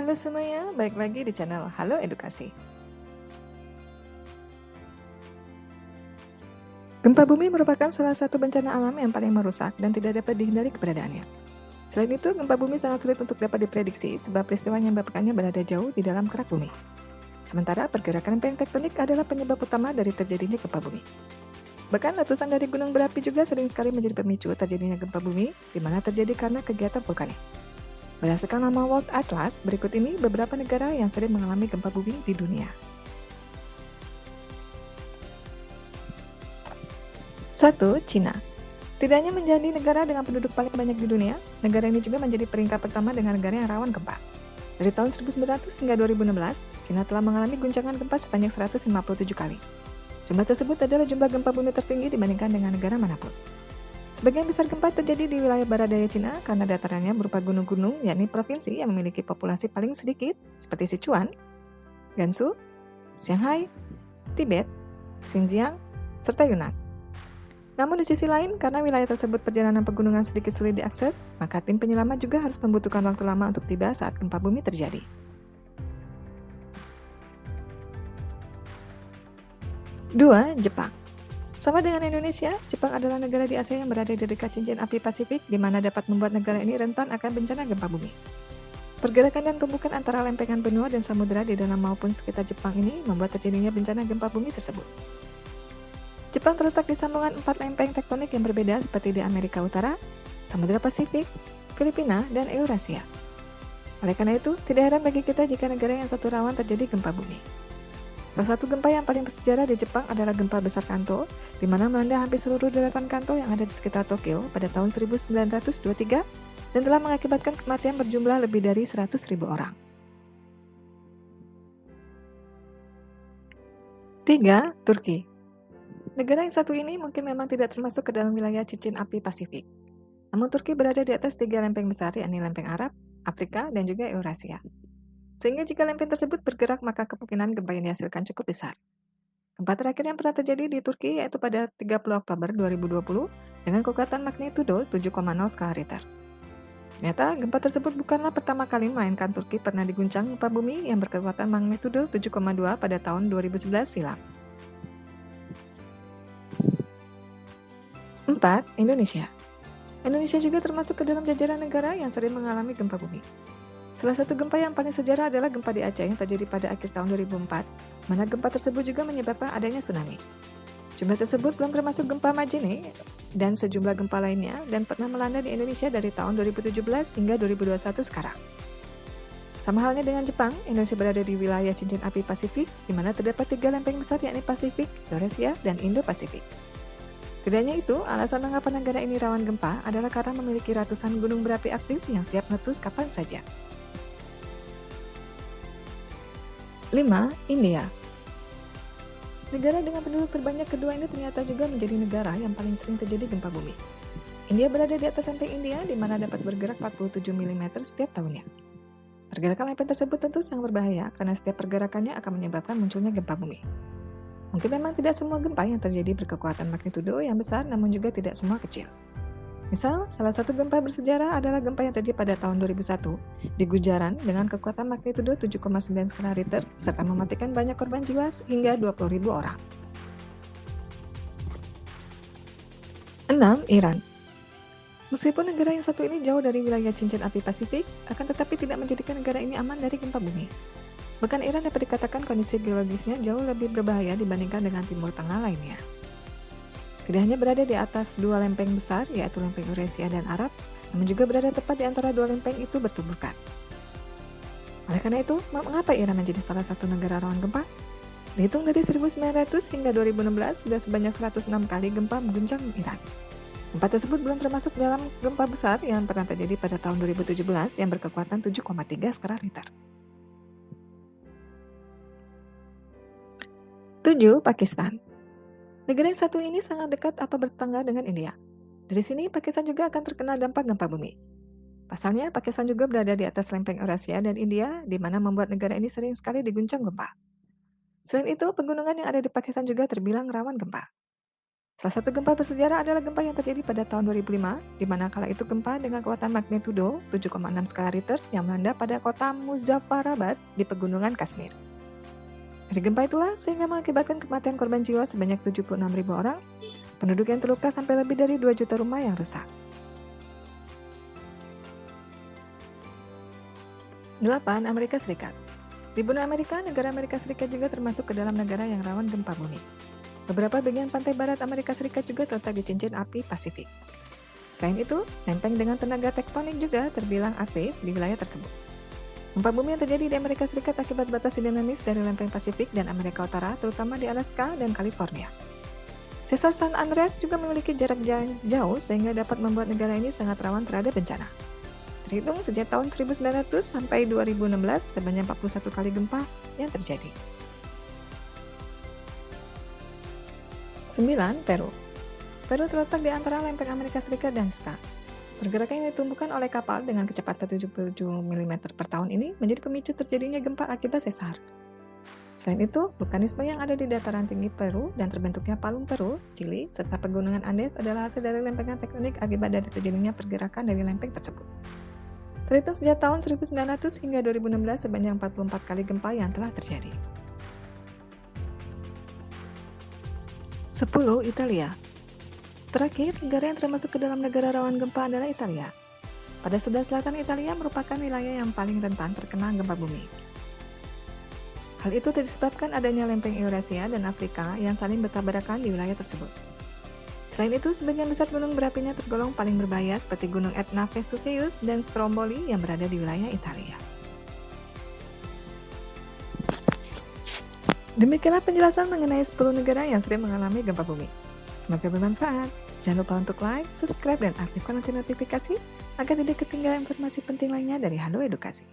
Halo semuanya, balik lagi di channel Halo Edukasi. Gempa bumi merupakan salah satu bencana alam yang paling merusak dan tidak dapat dihindari keberadaannya. Selain itu, gempa bumi sangat sulit untuk dapat diprediksi sebab peristiwa yang menyebabkannya berada jauh di dalam kerak bumi. Sementara pergerakan lempeng tektonik adalah penyebab utama dari terjadinya gempa bumi. Bahkan letusan dari gunung berapi juga sering sekali menjadi pemicu terjadinya gempa bumi, di mana terjadi karena kegiatan vulkanik. Berdasarkan nama World Atlas, berikut ini beberapa negara yang sering mengalami gempa bumi di dunia. 1. Cina. Tidak hanya menjadi negara dengan penduduk paling banyak di dunia, negara ini juga menjadi peringkat pertama dengan negara yang rawan gempa. Dari tahun 1900 hingga 2016, Cina telah mengalami guncangan gempa sebanyak 157 kali. Jumlah tersebut adalah jumlah gempa bumi tertinggi dibandingkan dengan negara manapun. Sebagian besar gempa terjadi di wilayah barat daya Cina karena datarannya berupa gunung-gunung, yakni provinsi yang memiliki populasi paling sedikit seperti Sichuan, Gansu, Shanghai, Tibet, Xinjiang, serta Yunnan. Namun di sisi lain, karena wilayah tersebut perjalanan pegunungan sedikit sulit diakses, maka tim penyelamat juga harus membutuhkan waktu lama untuk tiba saat gempa bumi terjadi. 2. Jepang. Sama dengan Indonesia, Jepang adalah negara di Asia yang berada di dekat cincin api Pasifik, di mana dapat membuat negara ini rentan akan bencana gempa bumi. Pergerakan dan tumbukan antara lempengan benua dan samudera di dalam maupun sekitar Jepang ini membuat terjadinya bencana gempa bumi tersebut. Jepang terletak di sambungan 4 lempeng tektonik yang berbeda seperti di Amerika Utara, Samudra Pasifik, Filipina, dan Eurasia. Oleh karena itu, tidak heran bagi kita jika negara yang satu rawan terjadi gempa bumi. Salah satu gempa yang paling bersejarah di Jepang adalah gempa besar Kanto, di mana melanda hampir seluruh daratan Kanto yang ada di sekitar Tokyo pada tahun 1923 dan telah mengakibatkan kematian berjumlah lebih dari 100.000 orang. 3. Turki. Negara yang satu ini mungkin memang tidak termasuk ke dalam wilayah cincin api Pasifik. Namun Turki berada di atas 3 lempeng besar, yakni lempeng Arab, Afrika, dan juga Eurasia. Sehingga jika lempeng tersebut bergerak, maka kemungkinan gempa yang dihasilkan cukup besar. Gempa terakhir yang pernah terjadi di Turki yaitu pada 30 Oktober 2020 dengan kekuatan magnitudo 7,0 skala Richter. Ternyata gempa tersebut bukanlah pertama kali, melainkan Turki pernah diguncang gempa bumi yang berkekuatan magnitudo 7,2 pada tahun 2011 silam. 4. Indonesia. Indonesia juga termasuk ke dalam jajaran negara yang sering mengalami gempa bumi. Salah satu gempa yang paling sejarah adalah gempa di Aceh yang terjadi pada akhir tahun 2004, mana gempa tersebut juga menyebabkan adanya tsunami. Jumlah tersebut belum termasuk gempa Majene dan sejumlah gempa lainnya dan pernah melanda di Indonesia dari tahun 2017 hingga 2021 sekarang. Sama halnya dengan Jepang, Indonesia berada di wilayah cincin api Pasifik, di mana terdapat 3 lempeng besar yakni Pasifik, Eurasia, dan Indo-Pasifik. Tidak hanya itu, alasan mengapa negara ini rawan gempa adalah karena memiliki ratusan gunung berapi aktif yang siap meletus kapan saja. 5. India. Negara dengan penduduk terbanyak kedua ini ternyata juga menjadi negara yang paling sering terjadi gempa bumi. India berada di atas lempeng India, di mana dapat bergerak 47 mm setiap tahunnya. Pergerakan lempeng tersebut tentu sangat berbahaya karena setiap pergerakannya akan menyebabkan munculnya gempa bumi. Mungkin memang tidak semua gempa yang terjadi berkekuatan magnitudo yang besar, namun juga tidak semua kecil. Misal, salah satu gempa bersejarah adalah gempa yang terjadi pada tahun 2001 di Gujarat dengan kekuatan magnitudo 7,9 skala Richter serta mematikan banyak korban jiwa hingga 20.000 orang. 6. Iran. Meskipun negara yang satu ini jauh dari wilayah cincin api Pasifik, akan tetapi tidak menjadikan negara ini aman dari gempa bumi. Bahkan Iran dapat dikatakan kondisi geologisnya jauh lebih berbahaya dibandingkan dengan Timur Tengah lainnya. Tidak hanya berada di atas 2 lempeng besar, yaitu lempeng Eurasia dan Arab, namun juga berada tepat di antara 2 lempeng itu bertuburkan. Oleh karena itu, mengapa Iran menjadi salah satu negara rawan gempa? Dihitung dari 1900 hingga 2016, sudah sebanyak 106 kali gempa mengguncang Iran. Gempa tersebut belum termasuk dalam gempa besar yang pernah terjadi pada tahun 2017 yang berkekuatan 7,3 skala Richter. 7. Pakistan. Negara yang satu ini sangat dekat atau bertetangga dengan India. Dari sini, Pakistan juga akan terkena dampak gempa bumi. Pasalnya, Pakistan juga berada di atas lempeng Eurasia dan India, di mana membuat negara ini sering sekali diguncang gempa. Selain itu, pegunungan yang ada di Pakistan juga terbilang rawan gempa. Salah satu gempa bersejarah adalah gempa yang terjadi pada tahun 2005, di mana kala itu gempa dengan kekuatan magnitudo 7,6 skala Richter yang melanda pada kota Muzaffarabad di pegunungan Kashmir. Dari gempa itulah sehingga mengakibatkan kematian korban jiwa sebanyak 76.000 orang, penduduk yang terluka sampai lebih dari 2 juta rumah yang rusak. 8. Amerika Serikat. Di benua Amerika, negara Amerika Serikat juga termasuk ke dalam negara yang rawan gempa bumi. Beberapa bagian pantai barat Amerika Serikat juga terletak di cincin api Pasifik. Selain itu, lempeng dengan tenaga tektonik juga terbilang aktif di wilayah tersebut. Gempa bumi yang terjadi di Amerika Serikat akibat batas dinamis dari lempeng Pasifik dan Amerika Utara, terutama di Alaska dan California. Sesar San Andreas juga memiliki jarak jauh sehingga dapat membuat negara ini sangat rawan terhadap bencana. Terhitung sejak tahun 1900 sampai 2016, sebanyak 41 kali gempa yang terjadi. 9. Peru. Peru terletak di antara lempeng Amerika Serikat dan SCA. Pergerakan yang ditumbuhkan oleh kapal dengan kecepatan 77 mm per tahun ini menjadi pemicu terjadinya gempa akibat sesar. Selain itu, vulkanisme yang ada di dataran tinggi Peru dan terbentuknya palung Peru, Chili, serta pegunungan Andes adalah hasil dari lempengan tektonik akibat dari terjadinya pergerakan dari lempeng tersebut. Terhitung sejak tahun 1900 hingga 2016 sebanyak 44 kali gempa yang telah terjadi. 10. Italia. Terakhir, negara yang termasuk ke dalam negara rawan gempa adalah Italia. Pada sebelah selatan Italia merupakan wilayah yang paling rentan terkena gempa bumi. Hal itu disebabkan adanya lempeng Eurasia dan Afrika yang saling bertabrakan di wilayah tersebut. Selain itu, sebagian besar gunung berapinya tergolong paling berbahaya seperti Gunung Etna Vesuvius dan Stromboli yang berada di wilayah Italia. Demikianlah penjelasan mengenai 10 negara yang sering mengalami gempa bumi. Semoga bermanfaat. Jangan lupa untuk like, subscribe, dan aktifkan lonceng notifikasi agar tidak ketinggalan informasi penting lainnya dari Halo Edukasi.